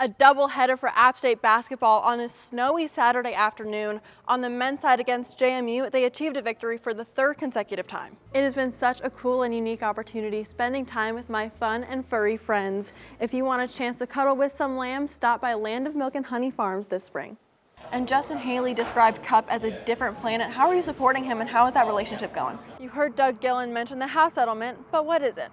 A doubleheader for App State basketball on a snowy Saturday afternoon. On the men's side against JMU, they achieved a victory for the third consecutive time. It has been such a cool and unique opportunity spending time with my fun and furry friends. If you want a chance to cuddle with some lambs, stop by Land of Milk and Honey Farms this spring. And Justin Haley described Cup as a different planet. How are you supporting him and how is that relationship going? You heard Doug Gillen mention the House settlement, but what is it?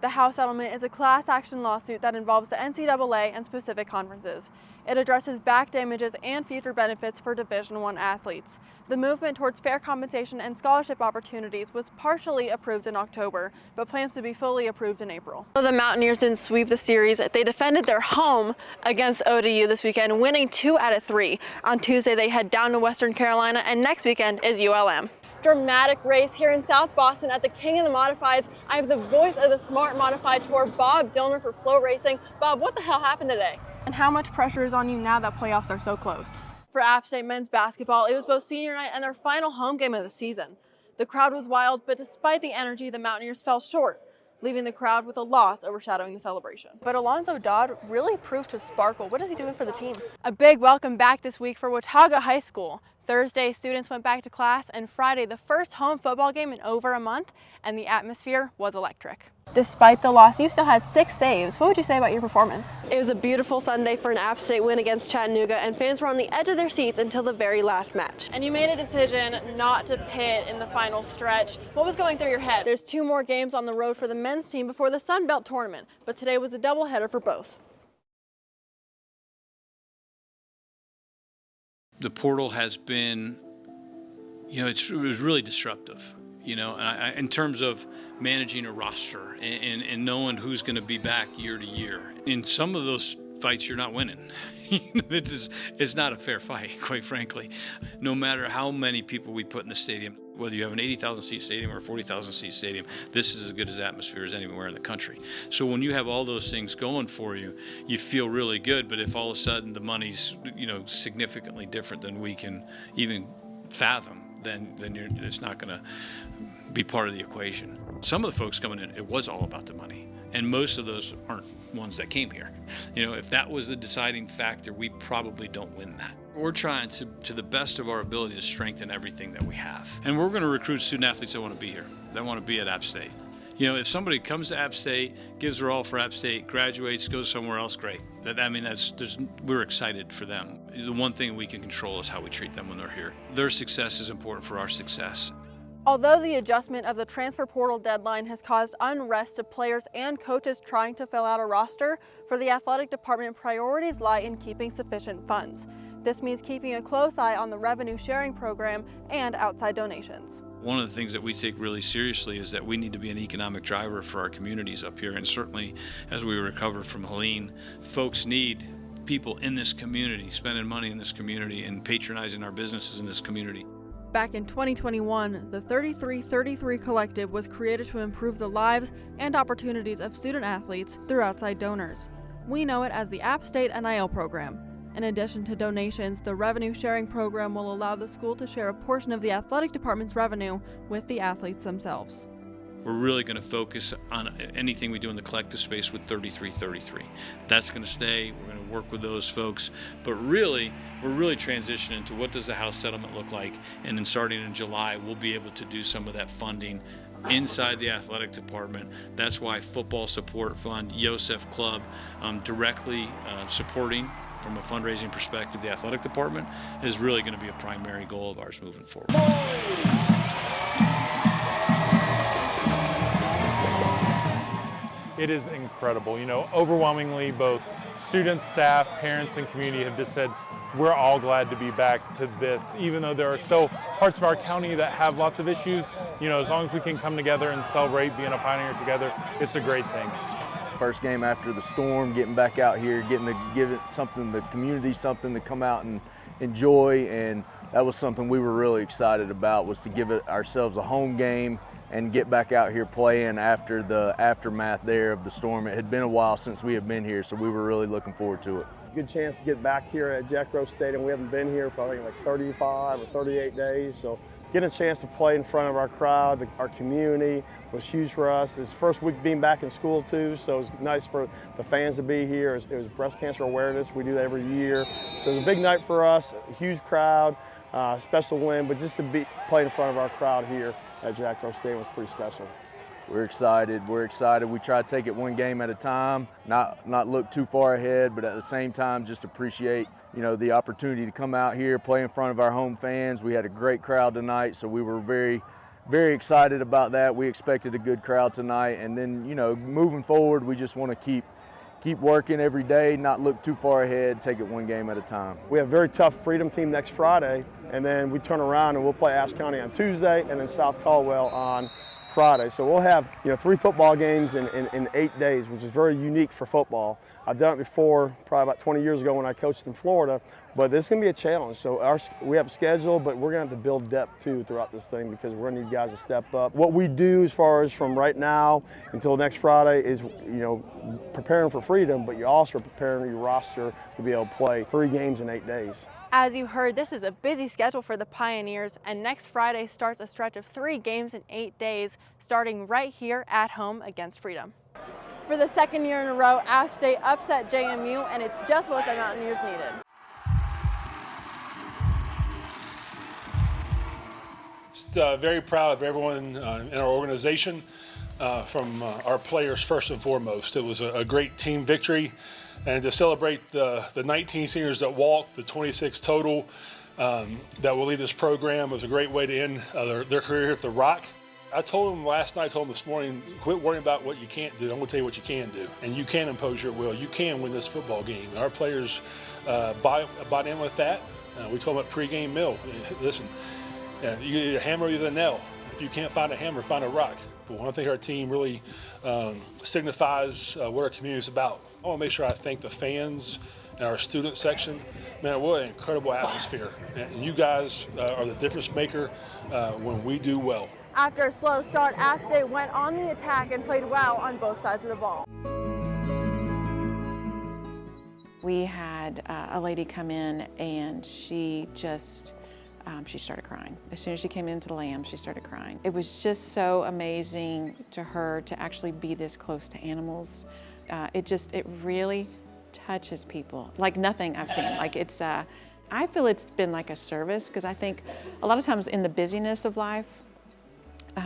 The House settlement is a class action lawsuit that involves the NCAA and specific conferences. It addresses back damages and future benefits for Division I athletes. The movement towards fair compensation and scholarship opportunities was partially approved in October, but plans to be fully approved in April. The Mountaineers didn't sweep the series. They defended their home against ODU this weekend, winning 2 out of 3. On Tuesday, they head down to Western Carolina, and next weekend is ULM. Dramatic race here in South Boston at the King of the Modifieds. I have the voice of the Smart Modified Tour, Bob Dillner for Flow Racing. Bob, what the hell happened today? And how much pressure is on you now that playoffs are so close? For App State men's basketball, it was both senior night and their final home game of the season. The crowd was wild, but despite the energy, the Mountaineers fell short, leaving the crowd with a loss overshadowing the celebration. But Alonzo Dodd really proved to sparkle. What is he doing for the team? A big welcome back this week for Watauga High School. Thursday, students went back to class, and Friday, the first home football game in over a month, and the atmosphere was electric. Despite the loss, you still had 6 saves. What would you say about your performance? It was a beautiful Sunday for an App State win against Chattanooga, and fans were on the edge of their seats until the very last match. And you made a decision not to pit in the final stretch. What was going through your head? There's 2 more games on the road for the men's team before the Sun Belt tournament, but today was a doubleheader for both. The portal has been, it was really disruptive, and in terms of managing a roster and knowing who's going to be back year to year. In some of those fights, you're not winning. It's not a fair fight, quite frankly. No matter how many people we put in the stadium, whether you have an 80,000 seat stadium or a 40,000 seat stadium, this is as good as atmosphere as anywhere in the country. So when you have all those things going for you, you feel really good. But if all of a sudden the money's significantly different than we can even fathom, then it's not going to be part of the equation. Some of the folks coming in, it was all about the money. And most of those aren't ones that came here. If that was the deciding factor, we probably don't win that. We're trying to the best of our ability to strengthen everything that we have. And we're going to recruit student athletes that want to be here, that want to be at App State. If somebody comes to App State, gives their all for App State, graduates, goes somewhere else, great. We're excited for them. The one thing we can control is how we treat them when they're here. Their success is important for our success. Although the adjustment of the transfer portal deadline has caused unrest to players and coaches trying to fill out a roster, for the athletic department, priorities lie in keeping sufficient funds. This means keeping a close eye on the revenue sharing program and outside donations. One of the things that we take really seriously is that we need to be an economic driver for our communities up here. And certainly as we recover from Helene, folks need people in this community, spending money in this community and patronizing our businesses in this community. Back in 2021, the 3333 Collective was created to improve the lives and opportunities of student athletes through outside donors. We know it as the App State NIL program. In addition to donations, the revenue sharing program will allow the school to share a portion of the athletic department's revenue with the athletes themselves. We're really going to focus on anything we do in the collective space with 3333. That's going to stay. We're going to work with those folks. But really, we're really transitioning to what does the House settlement look like. And then starting in July, we'll be able to do some of that funding inside the athletic department. That's why Football Support Fund, Yosef Club, directly supporting from a fundraising perspective the athletic department is really going to be a primary goal of ours moving forward. It is incredible. Overwhelmingly both students, staff, parents, and community have just said, we're all glad to be back to this. Even though there are still parts of our county that have lots of issues, as long as we can come together and celebrate being a Pioneer together, it's a great thing. First game after the storm, getting back out here, getting to give it something, the community something to come out and enjoy, and that was something we were really excited about, was to give it ourselves a home game and get back out here playing after the aftermath there of the storm. It had been a while since we had been here, so we were really looking forward to it. Good chance to get back here at Jack Roach Stadium. We haven't been here for I think like 35 or 38 days, so getting a chance to play in front of our crowd, our community was huge for us. It's the first week being back in school too, so it's nice for the fans to be here. It was breast cancer awareness. We do that every year. So it was a big night for us, a huge crowd, special win, but just to play in front of our crowd here at Jack Roche Stadium was pretty special. We're excited. We're excited. We try to take it one game at a time, not look too far ahead, but at the same time just appreciate, the opportunity to come out here, play in front of our home fans. We had a great crowd tonight, so we were very, very excited about that. We expected a good crowd tonight, and then, moving forward, we just want to keep working every day, not look too far ahead, take it one game at a time. We have a very tough Freedom team next Friday, and then we turn around and we'll play Ashe County on Tuesday and then South Caldwell on Friday. So we'll have 3 football games in 8 days, which is very unique for football. I've done it before, probably about 20 years ago when I coached in Florida, but this is going to be a challenge. So we have a schedule, but we're going to have to build depth too throughout this thing because we're going to need guys to step up. What we do as far as from right now until next Friday is, preparing for Freedom, but you're also preparing your roster to be able to play 3 games in 8 days. As you heard, this is a busy schedule for the Pioneers, and next Friday starts a stretch of 3 games in 8 days, starting right here at home against Freedom. For the second year in a row, App State upset JMU, and it's just what the Mountaineers needed. Just very proud of everyone in our organization, from our players first and foremost. It was a great team victory. And to celebrate the 19 seniors that walked, the 26 total that will lead this program, was a great way to end their career here at the Rock. I told them last night, I told them this morning, quit worrying about what you can't do. I'm going to tell you what you can do. And you can impose your will. You can win this football game. Our players bought in with that. We told them at pregame meal, listen, you either hammer or you either nail. If you can't find a hammer, find a rock. But I think our team really signifies what our community is about. I want to make sure I thank the fans and our student section. Man, what an incredible atmosphere. And you guys are the difference maker when we do well. After a slow start, App State went on the attack and played well on both sides of the ball. We had a lady come in and she started crying. As soon as she came into the Lamb, she started crying. It was just so amazing to her to actually be this close to animals. It really touches people like nothing I've seen. I feel it's been like a service because I think a lot of times in the busyness of life,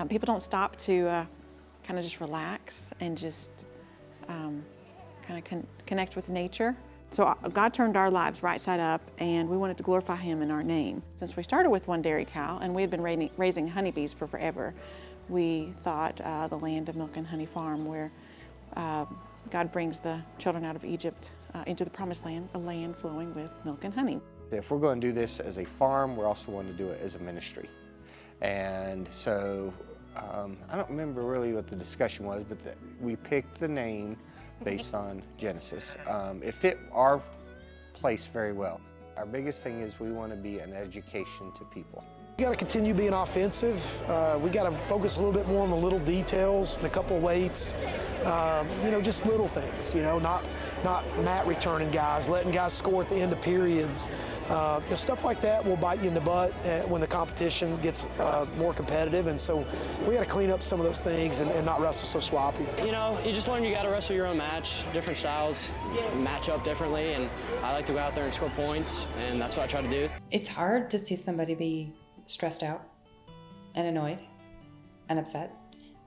people don't stop to kind of just relax and just kind of connect with nature. So God turned our lives right side up, and we wanted to glorify Him in our name. Since we started with one dairy cow, and we had been raising honeybees for forever, we thought the Land of Milk and Honey Farm, where God brings the children out of Egypt into the Promised Land, a land flowing with milk and honey. If we're going to do this as a farm, we're also going to do it as a ministry. And so I don't remember really what the discussion was, but we picked the name based on Genesis. It fit our place very well. Our biggest thing is we want to be an education to people. We got to continue being offensive. We got to focus a little bit more on the little details and a couple of weights. Just little things. Not mat returning guys, letting guys score at the end of periods. Stuff like that will bite you in the butt when the competition gets more competitive. And so we got to clean up some of those things and not wrestle so sloppy. You just learn you got to wrestle your own match. Different styles match up differently, and I like to go out there and score points, and that's what I try to do. It's hard to see somebody be stressed out and annoyed and upset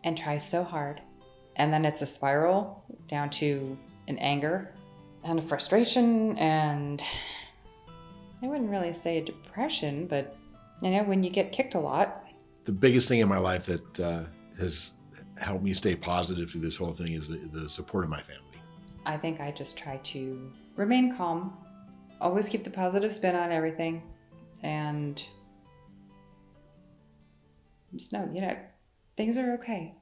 and try so hard, and then it's a spiral down to an anger and a frustration, and I wouldn't really say a depression, but when you get kicked a lot. The biggest thing in my life that has helped me stay positive through this whole thing is the support of my family. I think I just try to remain calm, always keep the positive spin on everything, and just know, things are okay.